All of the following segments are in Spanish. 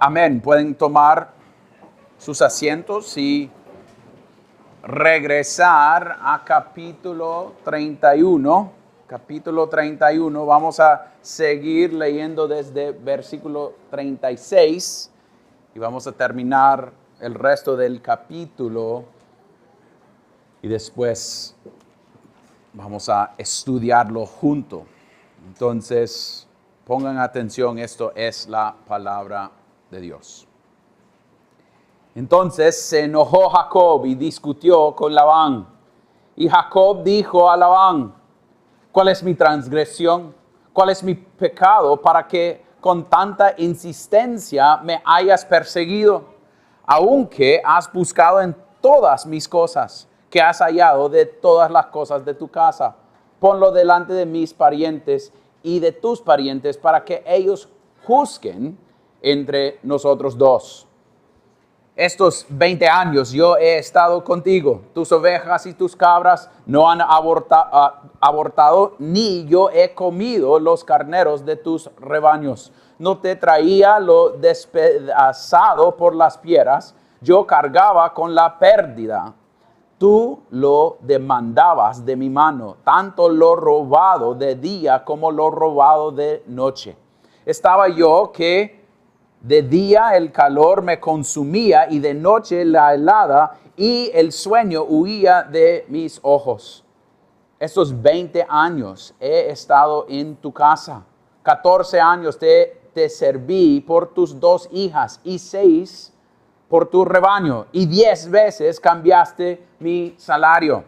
Amén. Pueden tomar sus asientos y regresar a capítulo 31. Capítulo 31. Vamos a seguir leyendo desde versículo 36 y vamos a terminar el resto del capítulo y después vamos a estudiarlo junto. Entonces, pongan atención, esto es la palabra de Dios. Entonces se enojó Jacob y discutió con Labán. Y Jacob dijo a Labán: ¿cuál es mi transgresión? ¿Cuál es mi pecado para que con tanta insistencia me hayas perseguido? Aunque has buscado en todas mis cosas, que has hallado de todas las cosas de tu casa, ponlo delante de mis parientes y de tus parientes para que ellos juzguen entre nosotros dos. Estos 20 años yo he estado contigo. Tus ovejas y tus cabras no han abortado, ni yo he comido los carneros de tus rebaños. No te traía lo despedazado por las fieras, yo cargaba con la pérdida. Tú lo demandabas de mi mano, tanto lo robado de día como lo robado de noche. Estaba yo que de día el calor me consumía y de noche la helada y el sueño huía de mis ojos. Estos 20 años he estado en tu casa. 14 años te serví por tus 2 hijas y 6 por tu rebaño, y 10 veces cambiaste mi salario.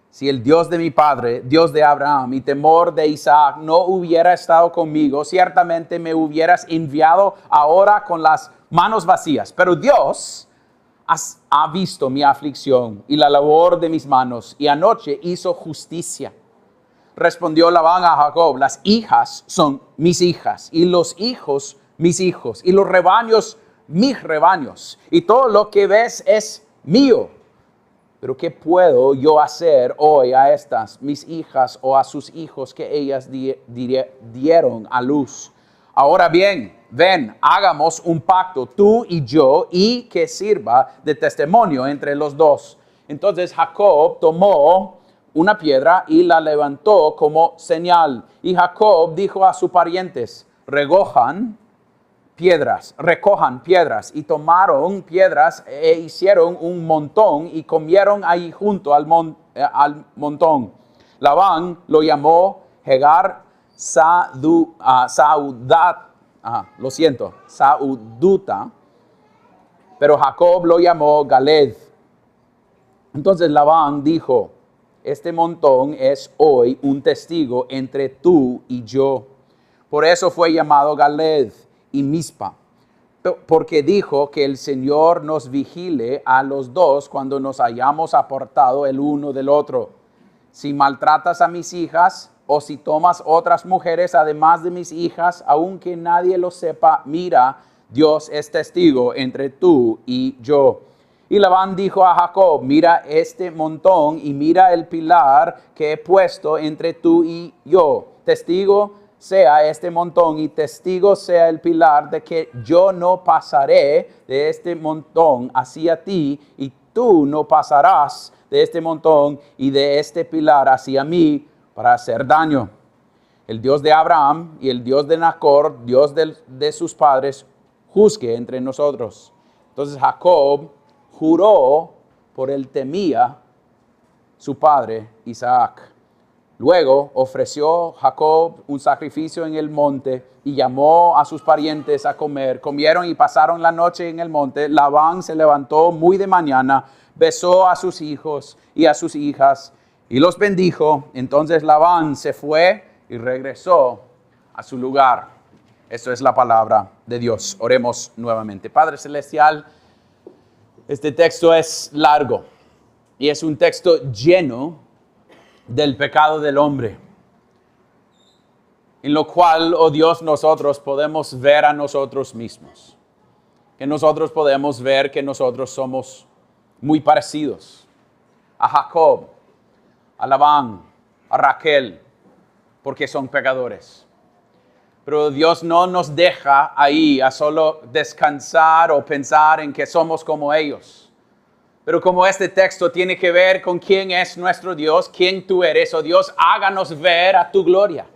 Si el Dios de mi padre, Dios de Abraham y temor de Isaac no hubiera estado conmigo, ciertamente me hubieras enviado ahora con las manos vacías. Pero Dios ha visto mi aflicción y la labor de mis manos, y anoche hizo justicia. Respondió Labán a Jacob: las hijas son mis hijas, y los hijos mis hijos, y los rebaños mis rebaños, y todo lo que ves es mío. Pero ¿qué puedo yo hacer hoy a estas mis hijas o a sus hijos que ellas dieron a luz? Ahora bien, ven, hagamos un pacto, tú y yo, y que sirva de testimonio entre los dos. Entonces Jacob tomó una piedra y la levantó como señal. Y Jacob dijo a sus parientes: recojan piedras, y tomaron piedras e hicieron un montón y comieron ahí junto al montón. Labán lo llamó Jegar Sauduta, pero Jacob lo llamó Galed. Entonces Labán dijo: este montón es hoy un testigo entre tú y yo. Por eso fue llamado Galed y Mizpa, porque dijo que el Señor nos vigile a los dos cuando nos hayamos apartado el uno del otro. Si maltratas a mis hijas, o si tomas otras mujeres además de mis hijas, aunque nadie lo sepa, mira, Dios es testigo entre tú y yo. Y Labán dijo a Jacob: mira este montón y mira el pilar que he puesto entre tú y yo. Testigo sea este montón y testigo sea el pilar de que yo no pasaré de este montón hacia ti, y tú no pasarás de este montón y de este pilar hacia mí para hacer daño. El Dios de Abraham y el Dios de Nacor, Dios de sus padres, juzgue entre nosotros. Entonces Jacob juró por él temía su padre Isaac. Luego ofreció Jacob un sacrificio en el monte y llamó a sus parientes a comer. Comieron y pasaron la noche en el monte. Labán se levantó muy de mañana, besó a sus hijos y a sus hijas y los bendijo. Entonces Labán se fue y regresó a su lugar. Esto es la palabra de Dios. Oremos nuevamente. Padre Celestial, este texto es largo y es un texto lleno del pecado del hombre, en lo cual, oh Dios, nosotros podemos ver a nosotros mismos, que nosotros podemos ver que nosotros somos muy parecidos a Jacob, a Labán, a Raquel, porque son pecadores. Pero Dios no nos deja ahí a solo descansar o pensar en que somos como ellos. Pero como este texto tiene que ver con quién es nuestro Dios, quién tú eres, oh Dios, háganos ver a tu gloria.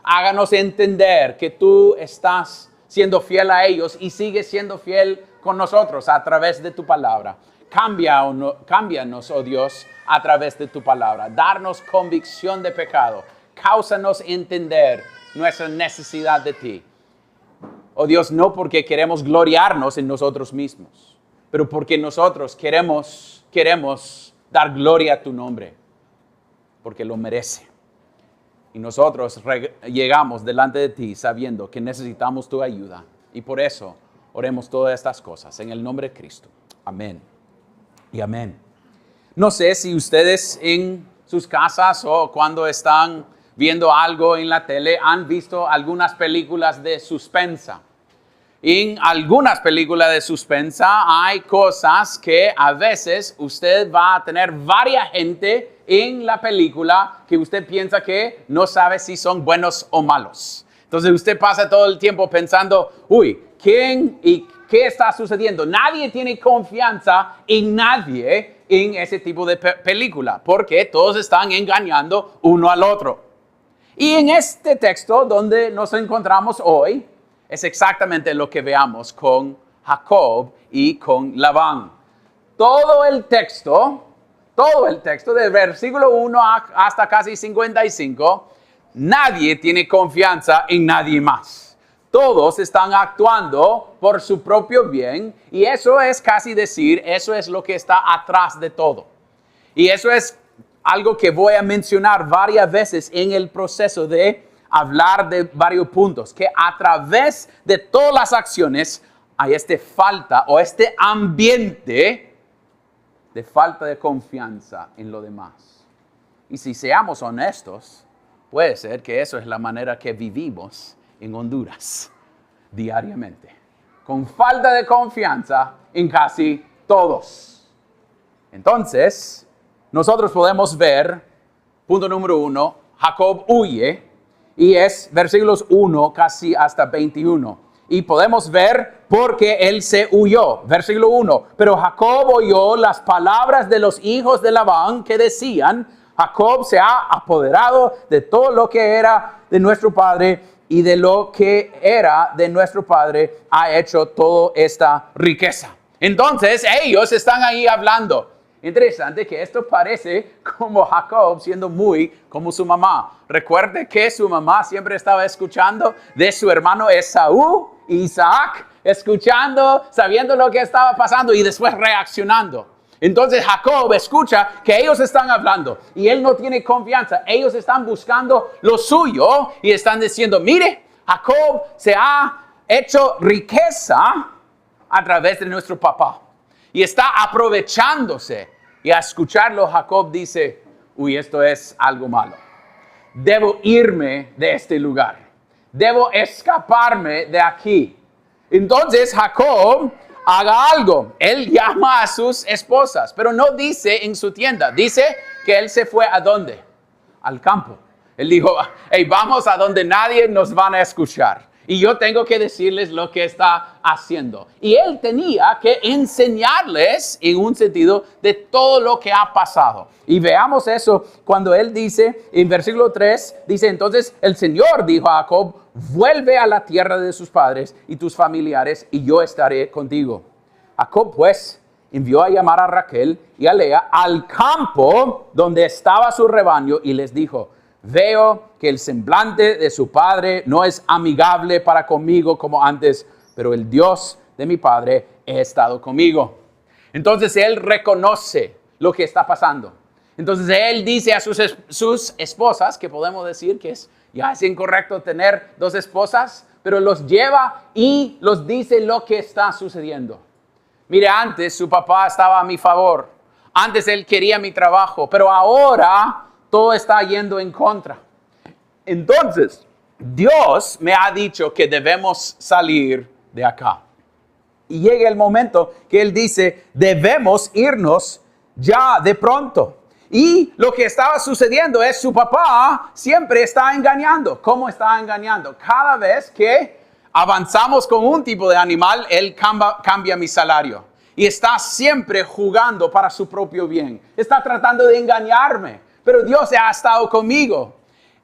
Háganos entender que tú estás siendo fiel a ellos y sigues siendo fiel con nosotros a través de tu palabra. Cámbianos, oh Dios, a través de tu palabra. Darnos convicción de pecado. Cáusanos entender nuestra necesidad de ti. Oh Dios, no porque queremos gloriarnos en nosotros mismos, pero porque nosotros queremos dar gloria a tu nombre, porque lo merece. Y nosotros llegamos delante de ti sabiendo que necesitamos tu ayuda. Y por eso oremos todas estas cosas en el nombre de Cristo. Amén y amén. No sé si ustedes en sus casas o cuando están viendo algo en la tele han visto algunas películas de suspensa. En algunas películas de suspensa hay cosas que a veces usted va a tener varias gente en la película que usted piensa que no sabe si son buenos o malos. Entonces usted pasa todo el tiempo pensando, ¿quién y qué está sucediendo? Nadie tiene confianza en nadie en ese tipo de película porque todos están engañando uno al otro. Y en este texto donde nos encontramos hoy, es exactamente lo que veamos con Jacob y con Labán. Todo el texto del versículo 1 hasta casi 55, nadie tiene confianza en nadie más. Todos están actuando por su propio bien y eso es casi decir, eso es lo que está atrás de todo. Y eso es algo que voy a mencionar varias veces en el proceso de hablar de varios puntos, que a través de todas las acciones hay falta o este ambiente de falta de confianza en lo demás. Y si seamos honestos, puede ser que eso es la manera que vivimos en Honduras diariamente, con falta de confianza en casi todos. Entonces, nosotros podemos ver, punto número 1, Jacob huye, y es versículos 1 casi hasta 21. Y podemos ver por qué él se huyó. Versículo 1. Pero Jacob oyó las palabras de los hijos de Labán que decían, Jacob se ha apoderado de todo lo que era de nuestro padre y de lo que era de nuestro padre ha hecho toda esta riqueza. Entonces ellos están ahí hablando. Interesante que esto parece como Jacob siendo muy como su mamá. Recuerde que su mamá siempre estaba escuchando de su hermano Esaú y Isaac, escuchando, sabiendo lo que estaba pasando y después reaccionando. Entonces Jacob escucha que ellos están hablando y él no tiene confianza. Ellos están buscando lo suyo y están diciendo, mire, Jacob se ha hecho riqueza a través de nuestro papá y está aprovechándose. Y a escucharlo, Jacob dice, esto es algo malo. Debo irme de este lugar. Debo escaparme de aquí. Entonces Jacob haga algo. Él llama a sus esposas, pero no dice en su tienda. Dice que él se fue ¿a dónde? Al campo. Él dijo, vamos a donde nadie nos van a escuchar. Y yo tengo que decirles lo que está haciendo. Y él tenía que enseñarles en un sentido de todo lo que ha pasado. Y veamos eso cuando él dice, en versículo 3, dice, entonces el Señor dijo a Jacob, vuelve a la tierra de sus padres y tus familiares y yo estaré contigo. Jacob pues envió a llamar a Raquel y a Lea al campo donde estaba su rebaño y les dijo, veo que el semblante de su padre no es amigable para conmigo como antes, pero el Dios de mi padre ha estado conmigo. Entonces él reconoce lo que está pasando. Entonces él dice a sus esposas, que podemos decir que ya es incorrecto tener dos esposas, pero los lleva y los dice lo que está sucediendo. Mire, antes su papá estaba a mi favor. Antes él quería mi trabajo, pero ahora todo está yendo en contra. Entonces, Dios me ha dicho que debemos salir de acá. Y llega el momento que Él dice, debemos irnos ya de pronto. Y lo que estaba sucediendo es su papá siempre está engañando. ¿Cómo está engañando? Cada vez que avanzamos con un tipo de animal, él cambia mi salario. Y está siempre jugando para su propio bien. Está tratando de engañarme. Pero Dios ha estado conmigo.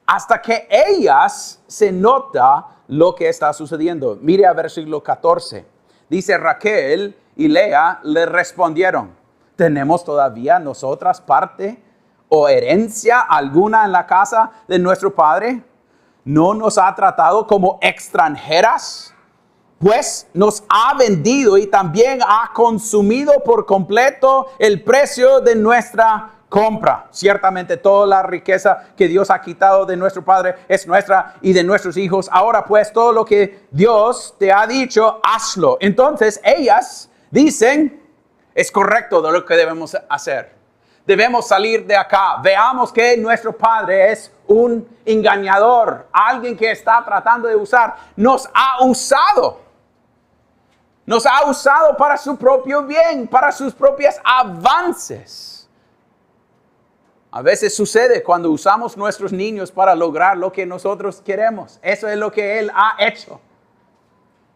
Hasta que ellas se nota lo que está sucediendo. Mire a versículo 14. Dice Raquel y Lea le respondieron: ¿tenemos todavía nosotras parte o herencia alguna en la casa de nuestro padre? ¿No nos ha tratado como extranjeras? Pues nos ha vendido y también ha consumido por completo el precio de nuestra compra. Ciertamente toda la riqueza que Dios ha quitado de nuestro padre es nuestra y de nuestros hijos. Ahora pues todo lo que Dios te ha dicho, hazlo. Entonces ellas dicen: es correcto de lo que debemos hacer. Debemos salir de acá. Veamos que nuestro padre es un engañador. Alguien que está tratando de usar. Nos ha usado. Nos ha usado para su propio bien, para sus propios avances. A veces sucede cuando usamos nuestros niños para lograr lo que nosotros queremos. Eso es lo que Él ha hecho.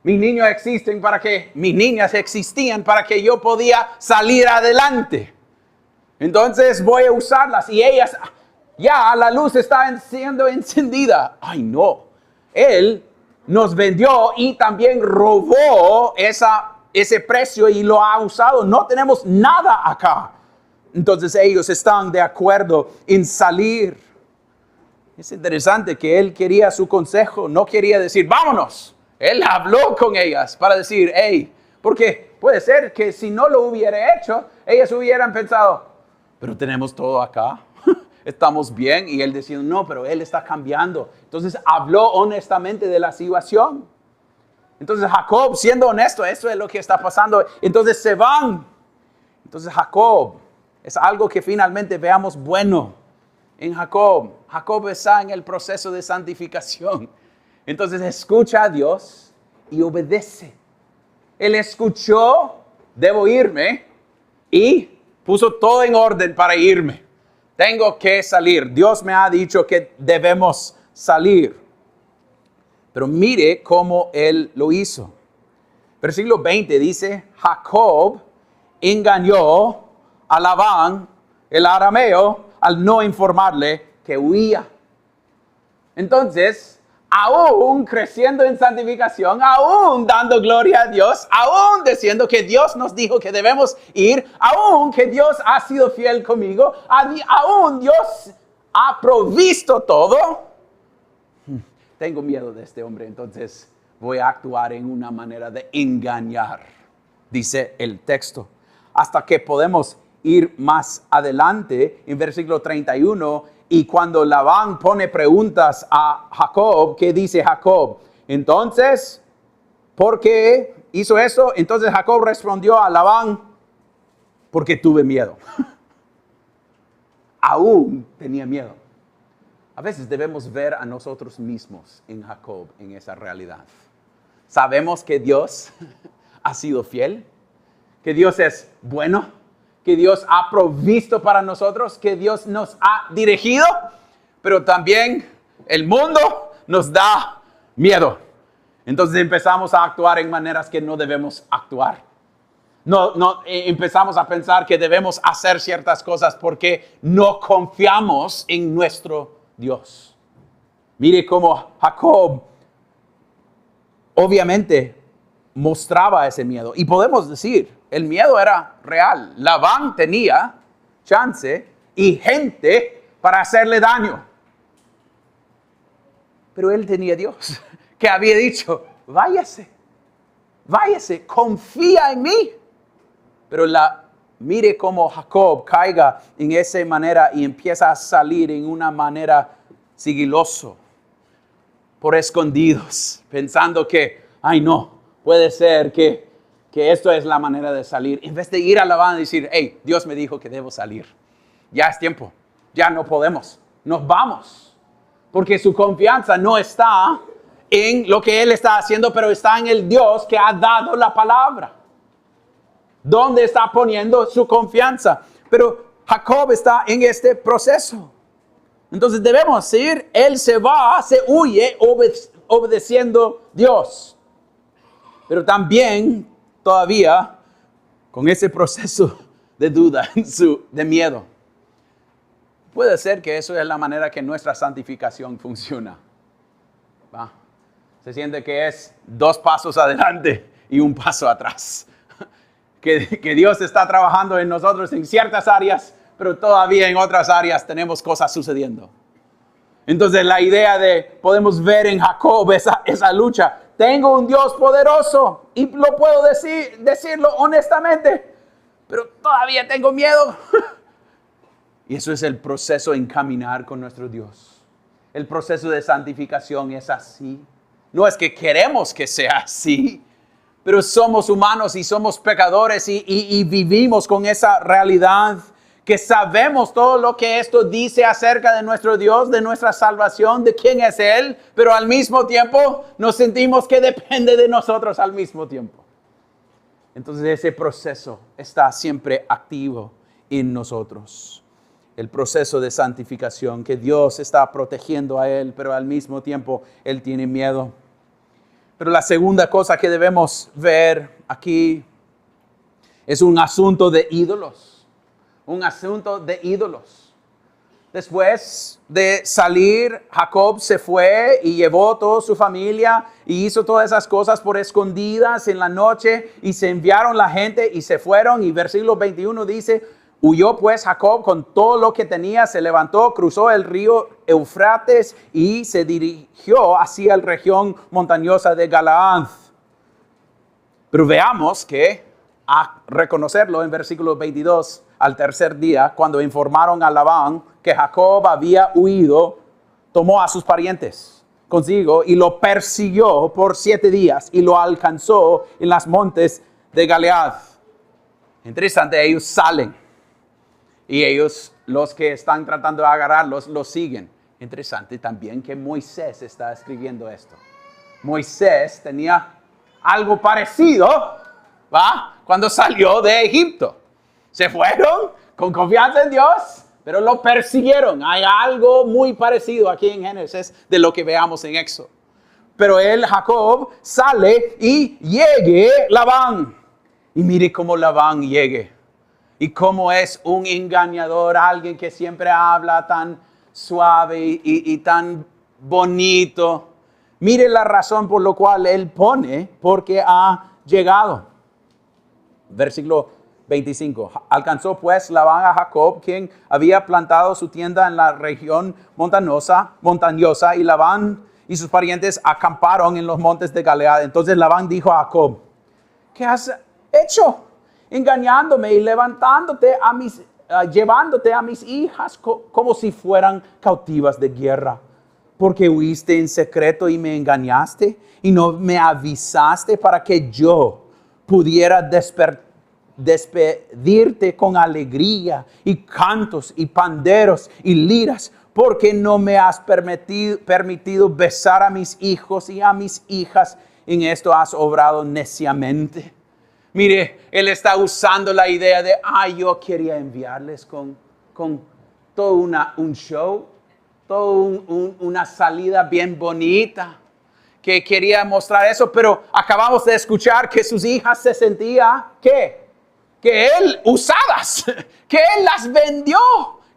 Mis niños existen mis niñas existían para que yo podía salir adelante. Entonces voy a usarlas y ellas, ya la luz está siendo encendida. Ay no, Él nos vendió y también robó ese precio y lo ha usado. No tenemos nada acá. Entonces ellos están de acuerdo en salir. Es interesante que él quería su consejo, no quería decir vámonos. Él habló con ellas para decir, hey, porque puede ser que si no lo hubiera hecho, ellas hubieran pensado, pero tenemos todo acá, estamos bien. Y él decía, no, pero él está cambiando. Entonces habló honestamente de la situación. Entonces Jacob, siendo honesto, eso es lo que está pasando. Entonces se van. Entonces Jacob, es algo que finalmente veamos bueno en Jacob. Jacob está en el proceso de santificación. Entonces escucha a Dios y obedece. Él escuchó, debo irme, y puso todo en orden para irme. Tengo que salir. Dios me ha dicho que debemos salir. Pero mire cómo él lo hizo. Versículo 20 dice, Jacob engañó a Labán, el arameo, al no informarle que huía. Entonces, aún creciendo en santificación, aún dando gloria a Dios, aún diciendo que Dios nos dijo que debemos ir, aún que Dios ha sido fiel conmigo, aún Dios ha provisto todo. Tengo miedo de este hombre, entonces voy a actuar en una manera de engañar, dice el texto. Hasta que podemos ir más adelante en versículo 31, y cuando Labán pone preguntas a Jacob, ¿qué dice Jacob? Entonces, ¿por qué hizo eso? Entonces Jacob respondió a Labán, porque tuve miedo. Aún tenía miedo. A veces debemos ver a nosotros mismos en Jacob, en esa realidad. Sabemos que Dios ha sido fiel, que Dios es bueno, que Dios ha provisto para nosotros, que Dios nos ha dirigido, pero también el mundo nos da miedo. Entonces empezamos a actuar en maneras que no debemos actuar. Empezamos a pensar que debemos hacer ciertas cosas porque no confiamos en nuestro Dios. Mire cómo Jacob obviamente mostraba ese miedo. Y podemos decir, el miedo era real. Labán tenía chance y gente para hacerle daño. Pero él tenía Dios, que había dicho, váyase, confía en mí. Pero mire cómo Jacob caiga en esa manera y empieza a salir en una manera sigiloso, por escondidos, pensando que, ay no, puede ser que esto es la manera de salir. En vez de ir a Labán y decir, hey, Dios me dijo que debo salir. Ya es tiempo, ya no podemos, nos vamos. Porque su confianza no está en lo que él está haciendo, pero está en el Dios que ha dado la palabra. ¿Dónde está poniendo su confianza? Pero Jacob está en este proceso. Entonces debemos decir, él se va, se huye obedeciendo a Dios. Pero también todavía con ese proceso de duda, de miedo. Puede ser que eso es la manera que nuestra santificación funciona. ¿Va? Se siente que es 2 pasos adelante y 1 paso atrás. Que Dios está trabajando en nosotros en ciertas áreas, pero todavía en otras áreas tenemos cosas sucediendo. Entonces la idea podemos ver en Jacob esa lucha. Tengo un Dios poderoso y lo puedo decirlo honestamente, pero todavía tengo miedo. Y eso es el proceso en caminar con nuestro Dios. El proceso de santificación es así. No es que queremos que sea así, pero somos humanos y somos pecadores y vivimos con esa realidad que sabemos todo lo que esto dice acerca de nuestro Dios, de nuestra salvación, de quién es Él, pero al mismo tiempo nos sentimos que depende de nosotros al mismo tiempo. Entonces ese proceso está siempre activo en nosotros. El proceso de santificación, que Dios está protegiendo a Él, pero al mismo tiempo Él tiene miedo. Pero la segunda cosa que debemos ver aquí es un asunto de ídolos. Un asunto de ídolos. Después de salir, Jacob se fue y llevó toda su familia y hizo todas esas cosas por escondidas en la noche y se enviaron la gente y se fueron. Y versículo 21 dice, huyó pues Jacob con todo lo que tenía, se levantó, cruzó el río Eufrates y se dirigió hacia la región montañosa de Galaad. Pero veamos que, a reconocerlo en versículo 22, al tercer día, cuando informaron a Labán que Jacob había huido, tomó a sus parientes consigo y lo persiguió por 7 días y lo alcanzó en los montes de Galaad. Interesante, ellos salen y ellos, los que están tratando de agarrarlos, los siguen. Interesante también que Moisés está escribiendo esto. Moisés tenía algo parecido, ¿va? Cuando salió de Egipto. Se fueron con confianza en Dios, pero lo persiguieron. Hay algo muy parecido aquí en Génesis de lo que veamos en Éxodo. Pero Jacob, sale y llegue Labán. Y mire cómo Labán llegue. Y cómo es un engañador, alguien que siempre habla tan suave y tan bonito. Mire la razón por la cual él pone, porque ha llegado. Versículo 25. Alcanzó pues Labán a Jacob, quien había plantado su tienda en la región montañosa, y Labán y sus parientes acamparon en los montes de Galaad. Entonces Labán dijo a Jacob, ¿qué has hecho? Engañándome y llevándote a mis hijas como si fueran cautivas de guerra. Porque huiste en secreto y me engañaste y no me avisaste para que yo pudiera despedirte con alegría y cantos y panderos y liras, porque no me has permitido besar a mis hijos y a mis hijas. En esto has obrado neciamente. Mire, él está usando la idea de, yo quería enviarles con todo un show, toda una salida bien bonita, que quería mostrar eso, pero acabamos de escuchar que sus hijas se sentían, ¿qué? Que él usadas, que él las vendió,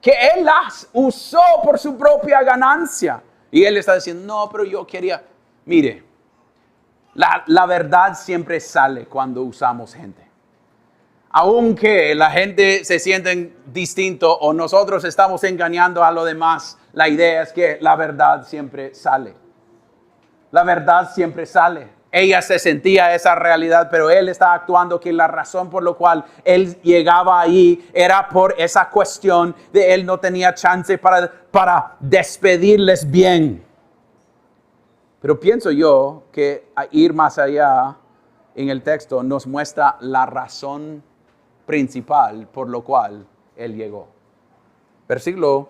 que él las usó por su propia ganancia. Y él está diciendo, no, pero yo quería, mire, la verdad siempre sale cuando usamos gente. Aunque la gente se siente distinto o nosotros estamos engañando a los demás, la idea es que la verdad siempre sale. La verdad siempre sale. Ella se sentía esa realidad, pero él está actuando que la razón por la cual él llegaba ahí era por esa cuestión de él no tenía chance para despedirles bien. Pero pienso yo que ir más allá en el texto nos muestra la razón principal por lo cual él llegó. Versículo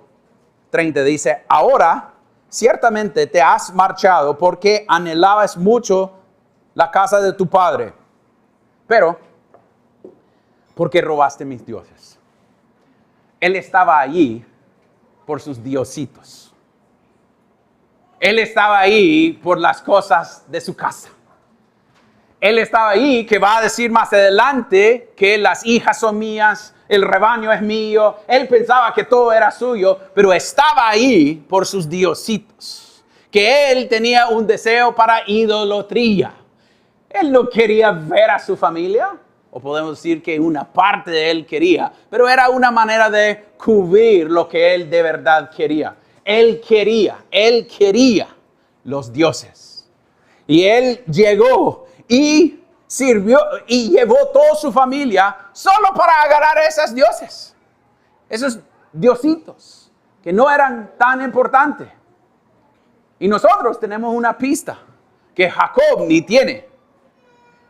30 dice, ahora ciertamente te has marchado porque anhelabas mucho la casa de tu padre, pero porque robaste mis dioses. Él estaba allí por sus diositos. Él estaba ahí por las cosas de su casa. Él estaba ahí, que va a decir más adelante que las hijas son mías, el rebaño es mío. Él pensaba que todo era suyo, pero estaba ahí por sus diositos. Que él tenía un deseo para idolatría. Él no quería ver a su familia, o podemos decir que una parte de él quería, pero era una manera de cubrir lo que él de verdad quería. Él quería los dioses. Y él llegó y sirvió y llevó toda su familia solo para agarrar a esos dioses. Esos diositos que no eran tan importantes. Y nosotros tenemos una pista que Jacob ni tiene.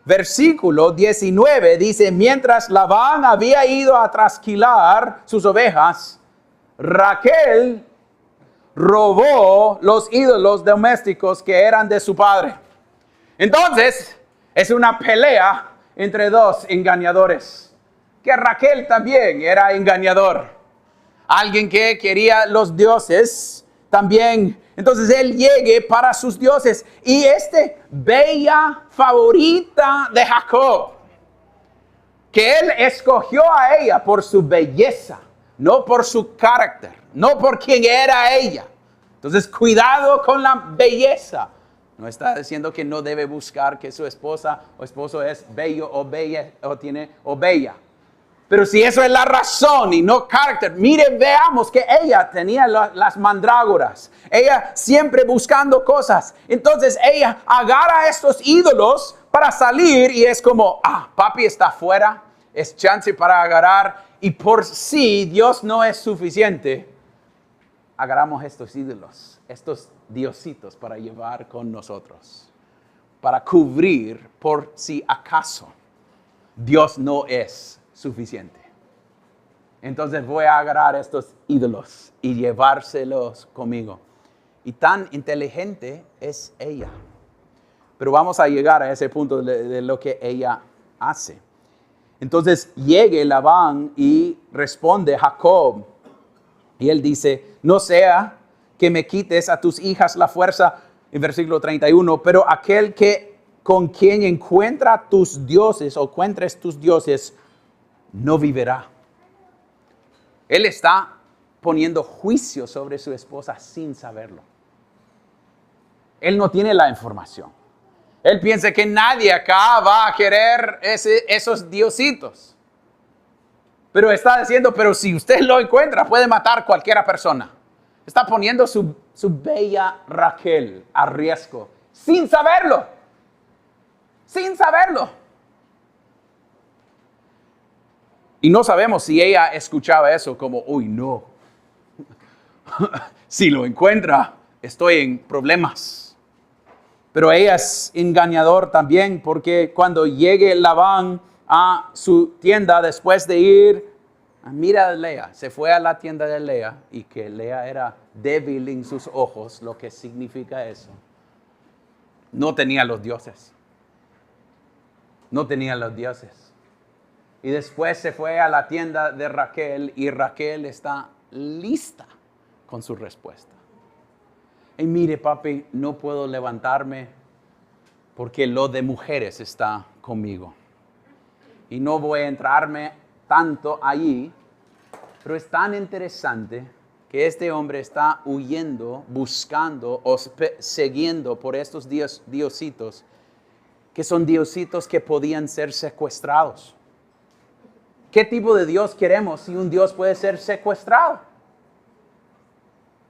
Versículo 19 dice, mientras Labán había ido a trasquilar sus ovejas, Raquel robó los ídolos domésticos que eran de su padre. Entonces, es una pelea entre dos engañadores. Que Raquel también era engañador. Alguien que quería los dioses también. Entonces él llegue para sus dioses. Y bella favorita de Jacob, que él escogió a ella por su belleza, no por su carácter, no por quién era ella. Entonces cuidado con la belleza. No está diciendo que no debe buscar que su esposa o esposo es bello o bella o bella. Pero si eso es la razón y no carácter, mire, veamos que ella tenía las mandrágoras. Ella siempre buscando cosas. Entonces ella agarra a estos ídolos para salir y es como, papi está afuera, es chance para agarrar. Y por sí Dios no es suficiente. Agarramos estos ídolos, estos diositos para llevar con nosotros. Para cubrir por si acaso Dios no es suficiente. Entonces voy a agarrar estos ídolos y llevárselos conmigo. Y tan inteligente es ella. Pero vamos a llegar a ese punto de lo que ella hace. Entonces llegue Labán y responde Jacob. Y él dice, no sea que me quites a tus hijas la fuerza, en versículo 31, pero aquel que con quien encuentra tus dioses o encuentres tus dioses, no vivirá. Él está poniendo juicio sobre su esposa sin saberlo. Él no tiene la información. Él piensa que nadie acá va a querer esos diositos. Pero está diciendo, pero si usted lo encuentra, puede matar a cualquier persona. Está poniendo su bella Raquel a riesgo, sin saberlo. Sin saberlo. Y no sabemos si ella escuchaba eso como, uy, no. Si lo encuentra, estoy en problemas. Pero ella es engañador también, porque cuando llegue Labán a su tienda después de ir, mira a Lea, se fue a la tienda de Lea y que Lea era débil en sus ojos, lo que significa eso. No tenía los dioses. No tenía los dioses. Y después se fue a la tienda de Raquel y Raquel está lista con su respuesta. Y mire, papi, no puedo levantarme porque lo de mujeres está conmigo. Y no voy a entrarme tanto allí, pero es tan interesante que este hombre está huyendo, buscando o siguiendo por estos diositos, que son diositos que podían ser secuestrados. ¿Qué tipo de Dios queremos si un Dios puede ser secuestrado?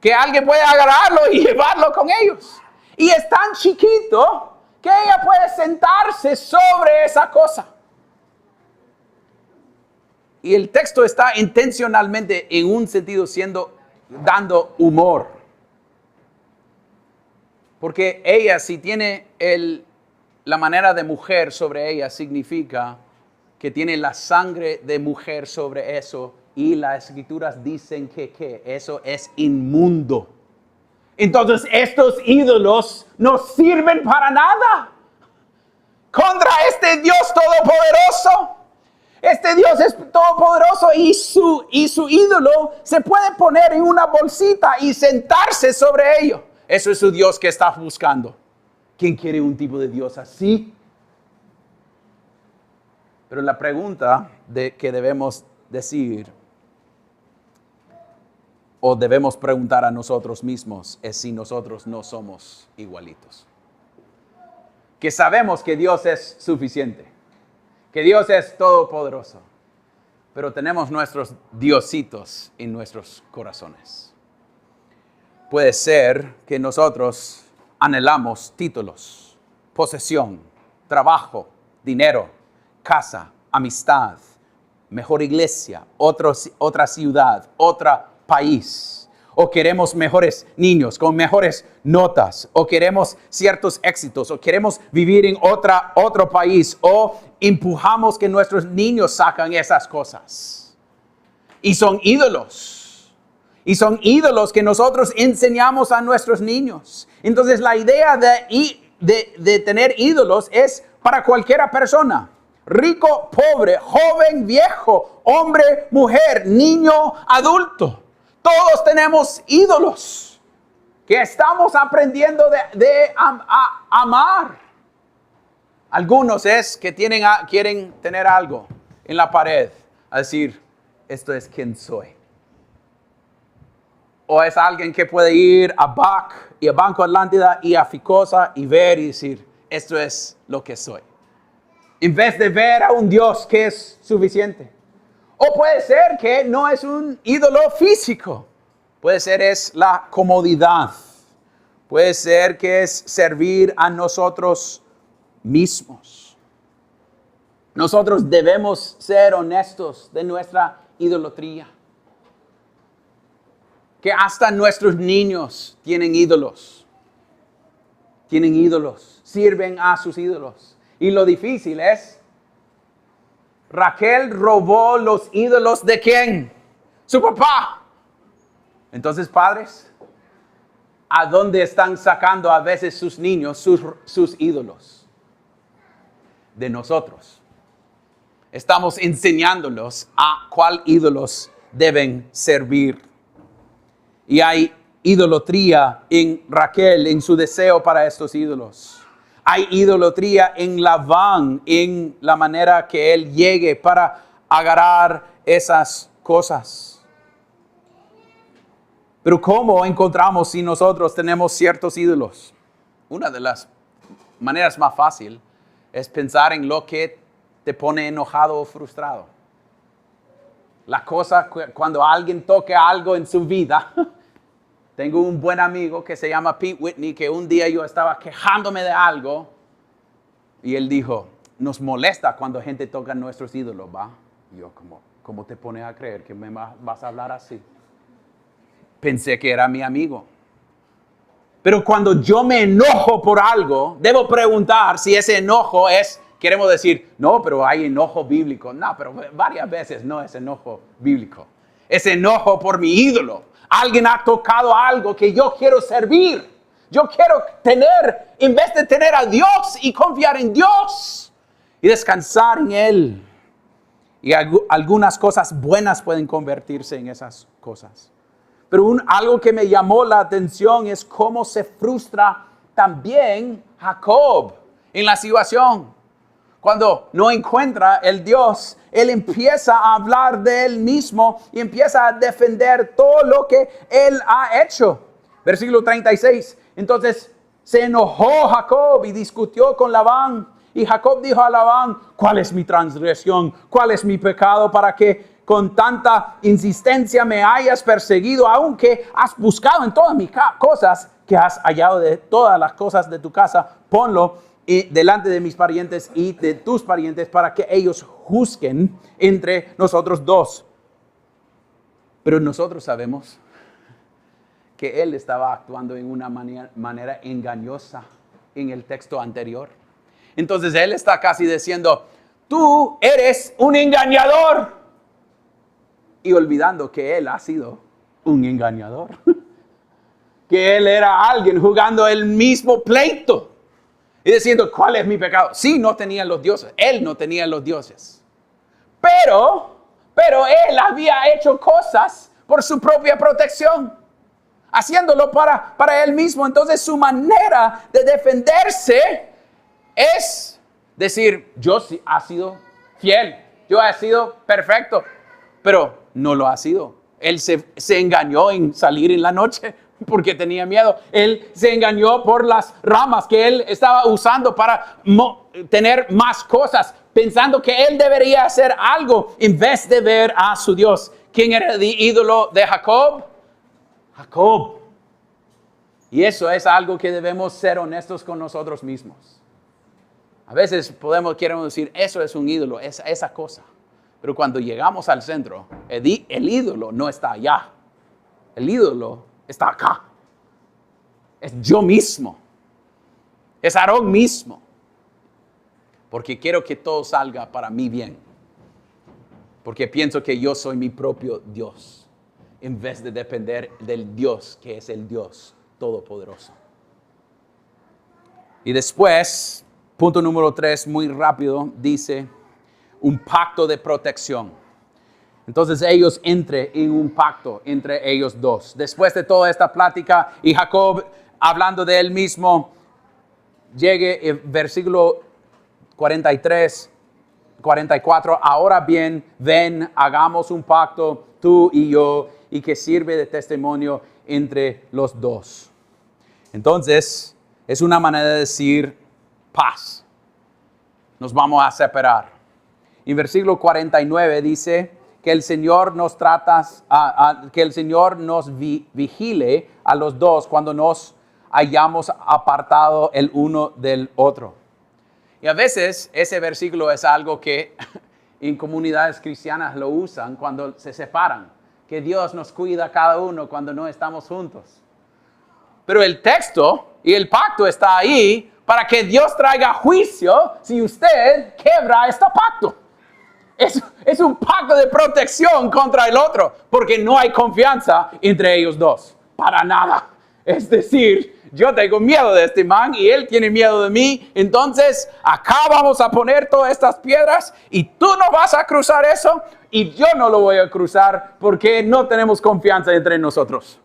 Que alguien puede agarrarlo y llevarlo con ellos. Y es tan chiquito que ella puede sentarse sobre esa cosa. Y el texto está intencionalmente en un sentido dando humor. Porque ella, si tiene la manera de mujer sobre ella, significa que tiene la sangre de mujer sobre eso. Y las escrituras dicen que eso es inmundo. Entonces estos ídolos no sirven para nada contra este Dios todopoderoso. Este Dios es todopoderoso y su ídolo se puede poner en una bolsita y sentarse sobre ello. Eso es su Dios que estás buscando. ¿Quién quiere un tipo de Dios así? Pero la pregunta que debemos decir o debemos preguntar a nosotros mismos es si nosotros no somos igualitos. Que sabemos que Dios es suficiente, que Dios es todopoderoso, pero tenemos nuestros diositos en nuestros corazones. Puede ser que nosotros anhelamos títulos, posesión, trabajo, dinero, casa, amistad, mejor iglesia, otra ciudad, otro país. O queremos mejores niños con mejores notas. O queremos ciertos éxitos. O queremos vivir en otro país. O empujamos que nuestros niños sacan esas cosas. Y son ídolos. Y son ídolos que nosotros enseñamos a nuestros niños. Entonces la idea de tener ídolos es para cualquier persona. Rico, pobre, joven, viejo, hombre, mujer, niño, adulto. Todos tenemos ídolos que estamos aprendiendo de amar. Algunos es que quieren tener algo en la pared, a decir, esto es quien soy. O es alguien que puede ir a BAC y a Banco Atlántida y a Ficosa y ver y decir, esto es lo que soy. En vez de ver a un Dios que es suficiente. O puede ser que no es un ídolo físico. Puede ser es la comodidad. Puede ser que es servir a nosotros mismos. Nosotros debemos ser honestos de nuestra idolatría. Que hasta nuestros niños tienen ídolos. Tienen ídolos. Sirven a sus ídolos. Y lo difícil es, Raquel robó los ídolos ¿de quién? Su papá. Entonces, padres, ¿a dónde están sacando a veces sus niños sus ídolos? De nosotros. Estamos enseñándolos a cuál ídolos deben servir. Y hay idolatría en Raquel, en su deseo para estos ídolos. Hay idolatría en Labán, en la manera que él llegue para agarrar esas cosas. Pero ¿cómo encontramos si nosotros tenemos ciertos ídolos? Una de las maneras más fáciles es pensar en lo que te pone enojado o frustrado. La cosa, cuando alguien toque algo en su vida. Tengo un buen amigo que se llama Pete Whitney, que un día yo estaba quejándome de algo y él dijo, nos molesta cuando gente toca nuestros ídolos, ¿va? Y yo, ¿cómo te pones a creer que me vas a hablar así? Pensé que era mi amigo. Pero cuando yo me enojo por algo, debo preguntar si ese enojo queremos decir, no, pero hay enojo bíblico. No, pero varias veces no es enojo bíblico. Es enojo por mi ídolo. Alguien ha tocado algo que yo quiero servir. Yo quiero tener, en vez de tener a Dios y confiar en Dios y descansar en Él. Y algunas cosas buenas pueden convertirse en esas cosas. Pero algo que me llamó la atención es cómo se frustra también Jacob en la situación. Cuando no encuentra el Dios, él empieza a hablar de él mismo y empieza a defender todo lo que él ha hecho. Versículo 36. Entonces se enojó Jacob y discutió con Labán. Y Jacob dijo a Labán, ¿cuál es mi transgresión? ¿Cuál es mi pecado para que con tanta insistencia me hayas perseguido? Aunque has buscado en todas mis cosas, que has hallado de todas las cosas de tu casa, ponlo delante de mis parientes y de tus parientes para que ellos juzguen entre nosotros dos. Pero nosotros sabemos que él estaba actuando en una manera engañosa en el texto anterior. Entonces él está casi diciendo, tú eres un engañador. Y olvidando que él ha sido un engañador. Que él era alguien jugando el mismo pleito. Y diciendo, ¿cuál es mi pecado? Sí, no tenía los dioses. Él no tenía los dioses. Pero él había hecho cosas por su propia protección, haciéndolo para él mismo. Entonces su manera de defenderse es decir, yo sí ha sido fiel, yo he sido perfecto, pero no lo ha sido. Él se engañó en salir en la noche porque tenía miedo. Él se engañó por las ramas que él estaba usando para tener más cosas, pensando que él debería hacer algo en vez de ver a su Dios. ¿Quién era el ídolo de Jacob? Jacob. Y eso es algo que debemos ser honestos con nosotros mismos. A veces queremos decir, eso es un ídolo, esa cosa. Pero cuando llegamos al centro, el ídolo no está allá. El ídolo está acá. Es yo mismo. Es Aarón mismo. Porque quiero que todo salga para mí bien. Porque pienso que yo soy mi propio Dios, en vez de depender del Dios que es el Dios Todopoderoso. Y después, punto número 3, muy rápido, dice un pacto de protección. Entonces ellos entran en un pacto entre ellos dos. Después de toda esta plática y Jacob hablando de él mismo, llegue el versículo 43, 44. Ahora bien, ven, hagamos un pacto, tú y yo, y que sirve de testimonio entre los dos. Entonces, es una manera de decir paz. Nos vamos a separar. En versículo 49 dice que el Señor nos que el Señor nos vigile a los dos cuando nos hayamos apartado el uno del otro. Y a veces ese versículo es algo que en comunidades cristianas lo usan cuando se separan, que Dios nos cuida a cada uno cuando no estamos juntos. Pero el texto y el pacto está ahí para que Dios traiga juicio si usted quebra este pacto. Es un pacto de protección contra el otro, porque no hay confianza entre ellos dos, para nada. Es decir, yo tengo miedo de este man y él tiene miedo de mí, entonces acá vamos a poner todas estas piedras y tú no vas a cruzar eso y yo no lo voy a cruzar porque no tenemos confianza entre nosotros.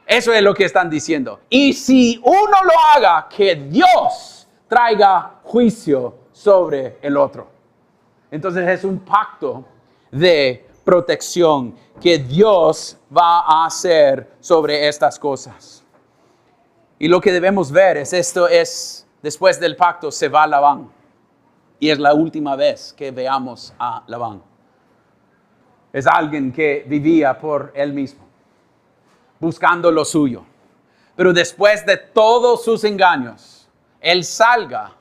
Eso es lo que están diciendo. Y si uno lo haga, que Dios traiga juicio sobre el otro. Entonces es un pacto de protección que Dios va a hacer sobre estas cosas. Y lo que debemos ver es después del pacto se va Labán. Y es la última vez que veamos a Labán. Es alguien que vivía por él mismo, buscando lo suyo. Pero después de todos sus engaños, él salga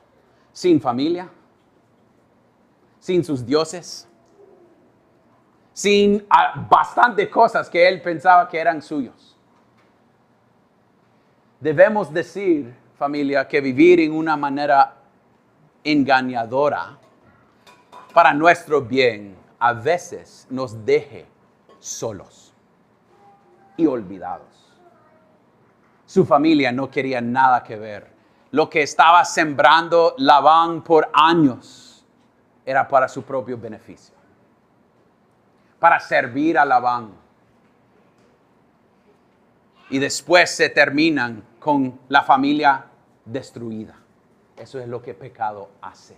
sin familia, sin sus dioses, sin bastantes cosas que él pensaba que eran suyos. Debemos decir, familia, que vivir en una manera engañadora para nuestro bien a veces nos deje solos y olvidados. Su familia no quería nada que ver. Lo que estaba sembrando Labán por años era para su propio beneficio, para servir a Labán. Y después se terminan con la familia destruida. Eso es lo que pecado hace.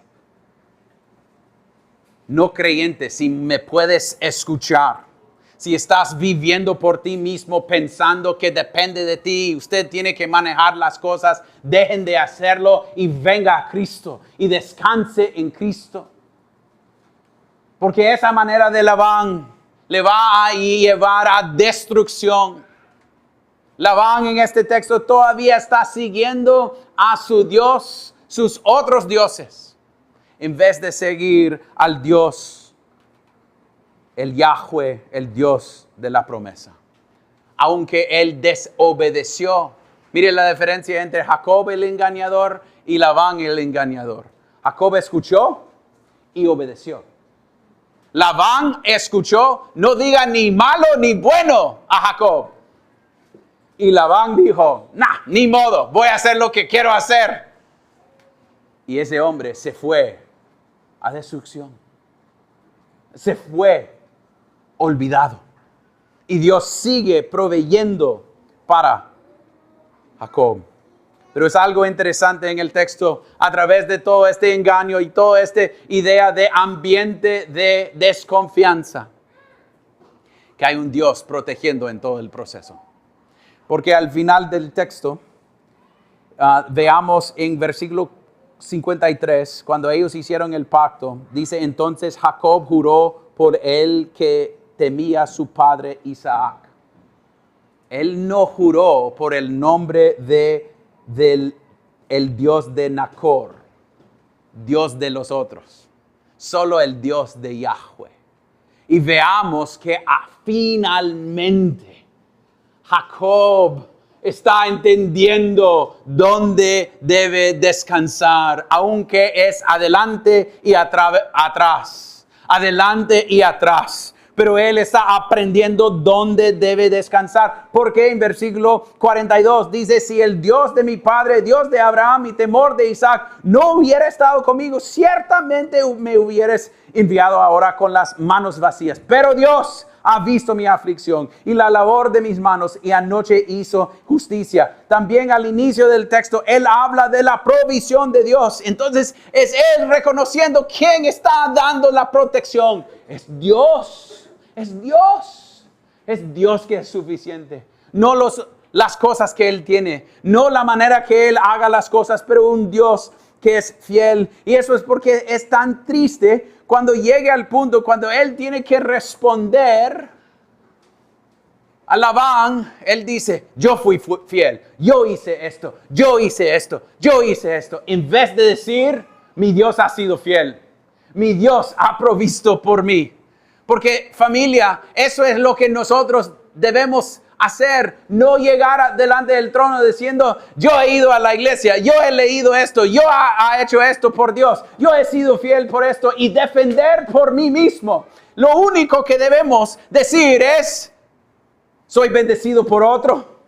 No creyente, si me puedes escuchar, si estás viviendo por ti mismo pensando que depende de ti, usted tiene que manejar las cosas, dejen de hacerlo y venga a Cristo y descanse en Cristo. Porque esa manera de Labán le va a llevar a destrucción. Labán en este texto todavía está siguiendo a su Dios, sus otros dioses, en vez de seguir al Dios, el Yahweh, el Dios de la promesa. Aunque él desobedeció. Mire la diferencia entre Jacob el engañador y Labán el engañador. Jacob escuchó y obedeció. Labán escuchó, no diga ni malo ni bueno a Jacob. Y Labán dijo, ni modo, voy a hacer lo que quiero hacer. Y ese hombre se fue a destrucción. se fue olvidado. Y Dios sigue proveyendo para Jacob. Pero es algo interesante en el texto, a través de todo este engaño y toda esta idea de ambiente de desconfianza, que hay un Dios protegiendo en todo el proceso. Porque al final del texto, veamos en versículo 53, cuando ellos hicieron el pacto, dice: entonces Jacob juró por el que temía a su padre Isaac. Él no juró por el nombre del Dios de Nacor, Dios de los otros, solo el Dios de Yahweh. Y veamos que finalmente Jacob está entendiendo dónde debe descansar, aunque es adelante y atrás, adelante y atrás. Pero él está aprendiendo dónde debe descansar. Porque en versículo 42 dice: si el Dios de mi padre, Dios de Abraham y temor de Isaac, no hubiera estado conmigo, ciertamente me hubieras enviado ahora con las manos vacías. Pero Dios ha visto mi aflicción y la labor de mis manos, y anoche hizo justicia. También al inicio del texto, él habla de la provisión de Dios. Entonces es él reconociendo quién está dando la protección. Es Dios. Es Dios. Es Dios que es suficiente. No las cosas que Él tiene. No la manera que Él haga las cosas, pero un Dios que es fiel. Y eso es porque es tan triste cuando llegue al punto, cuando Él tiene que responder a Labán. Él dice: yo fui fiel. Yo hice esto. Yo hice esto. Yo hice esto. En vez de decir: mi Dios ha sido fiel. Mi Dios ha provisto por mí. Porque, familia, eso es lo que nosotros debemos hacer. No llegar delante del trono diciendo: yo he ido a la iglesia, yo he leído esto, yo he hecho esto por Dios, yo he sido fiel por esto, y defender por mí mismo. Lo único que debemos decir es: soy bendecido por otro.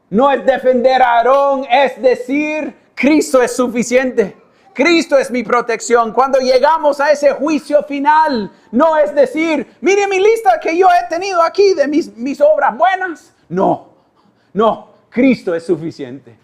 No es defender a Aarón, es decir: Cristo es suficiente. Cristo es mi protección. Cuando llegamos a ese juicio final, no es decir: mire mi lista que yo he tenido aquí de mis obras buenas. No, Cristo es suficiente.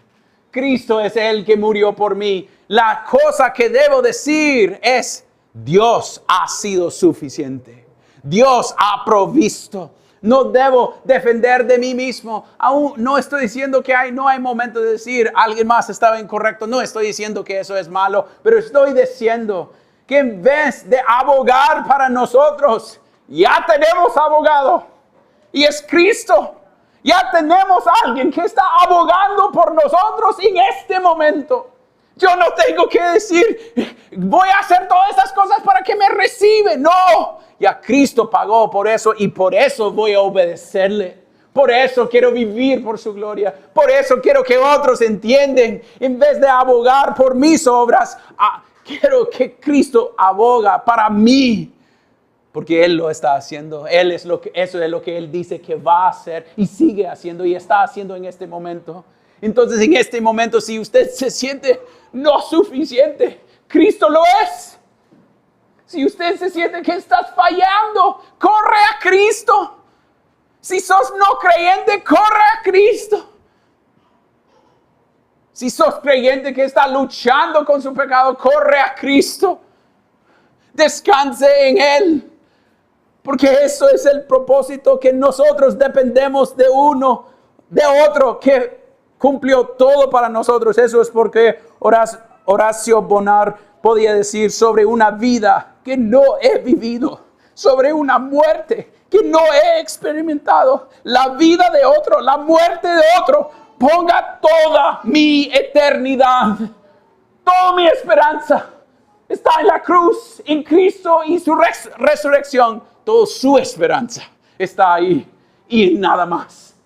Cristo es el que murió por mí. La cosa que debo decir es: Dios ha sido suficiente. Dios ha provisto. No debo defender de mí mismo. Aún no estoy diciendo que no hay momento de decir alguien más estaba incorrecto. No estoy diciendo que eso es malo. Pero estoy diciendo que en vez de abogar para nosotros, ya tenemos abogado. Y es Cristo. Ya tenemos a alguien que está abogando por nosotros en este momento. Yo no tengo que decir: voy a hacer todas esas cosas para que me recibe. No. Ya Cristo pagó por eso, y por eso voy a obedecerle. Por eso quiero vivir por su gloria. Por eso quiero que otros entiendan. En vez de abogar por mis obras, quiero que Cristo aboga para mí. Porque Él lo está haciendo. Eso es lo que Él dice que va a hacer y sigue haciendo y está haciendo en este momento. Entonces, en este momento, si usted se siente no suficiente, Cristo lo es. Si usted se siente que estás fallando, corre a Cristo. Si sos no creyente, corre a Cristo. Si sos creyente que está luchando con su pecado, corre a Cristo. Descanse en Él. Porque eso es el propósito, que nosotros dependemos de otro que cumplió todo para nosotros. Eso es porque Horacio Bonar podía decir: sobre una vida que no he vivido, sobre una muerte que no he experimentado, la vida de otro, la muerte de otro, ponga toda mi eternidad, toda mi esperanza está en la cruz, en Cristo y su resurrección. Toda su esperanza está ahí y nada más.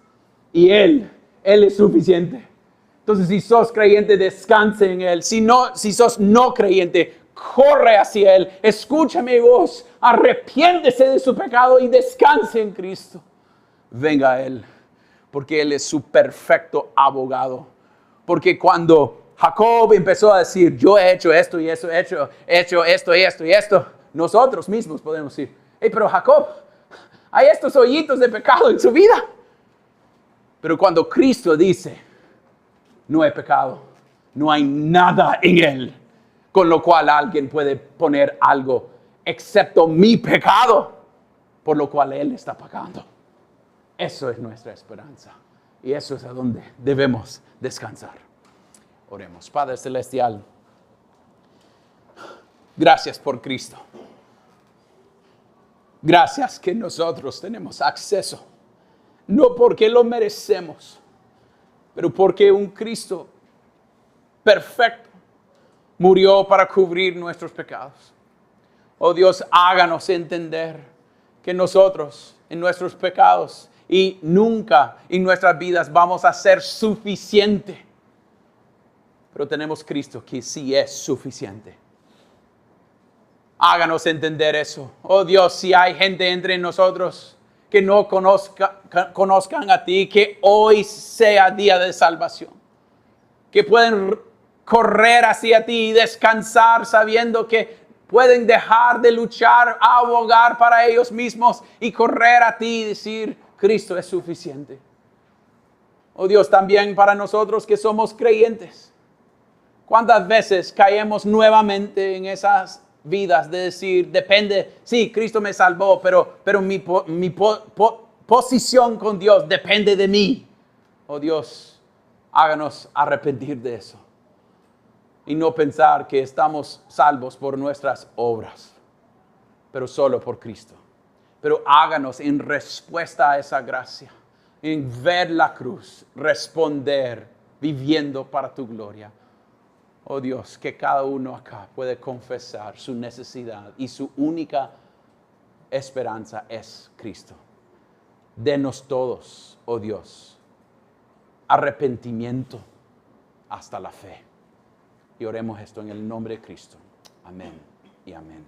Y Él es suficiente. Entonces, si sos creyente, descanse en Él. Si sos no creyente, corre hacia Él. Escucha mi voz. Arrepiéntese de su pecado y descanse en Cristo. Venga a Él, porque Él es su perfecto abogado. Porque cuando Jacob empezó a decir: yo he hecho esto y eso, he hecho esto y esto y esto, nosotros mismos podemos decir, hey, pero Jacob, hay estos hoyitos de pecado en su vida. Pero cuando Cristo dice, no hay pecado, no hay nada en él, con lo cual alguien puede poner algo excepto mi pecado, por lo cual él está pagando. Eso es nuestra esperanza. Y eso es a donde debemos descansar. Oremos. Padre Celestial, gracias por Cristo. Gracias que nosotros tenemos acceso. No porque lo merecemos, pero porque un Cristo perfecto murió para cubrir nuestros pecados. Oh Dios, háganos entender que nosotros en nuestros pecados y nunca en nuestras vidas vamos a ser suficiente. Pero tenemos Cristo que sí es suficiente. Háganos entender eso. Oh Dios, si hay gente entre nosotros que no conozcan a ti, que hoy sea día de salvación. Que pueden correr hacia ti y descansar sabiendo que pueden dejar de luchar, abogar para ellos mismos y correr a ti y decir, Cristo es suficiente. Oh Dios, también para nosotros que somos creyentes. ¿Cuántas veces caemos nuevamente en esas vidas de decir, depende, sí, Cristo me salvó, pero mi posición con Dios depende de mí? Oh Dios, háganos arrepentir de eso y no pensar que estamos salvos por nuestras obras, pero solo por Cristo. Pero háganos en respuesta a esa gracia, en ver la cruz, responder, viviendo para tu gloria. Oh Dios, que cada uno acá puede confesar su necesidad y su única esperanza es Cristo. Denos todos, oh Dios, arrepentimiento hasta la fe. Y oremos esto en el nombre de Cristo. Amén y amén.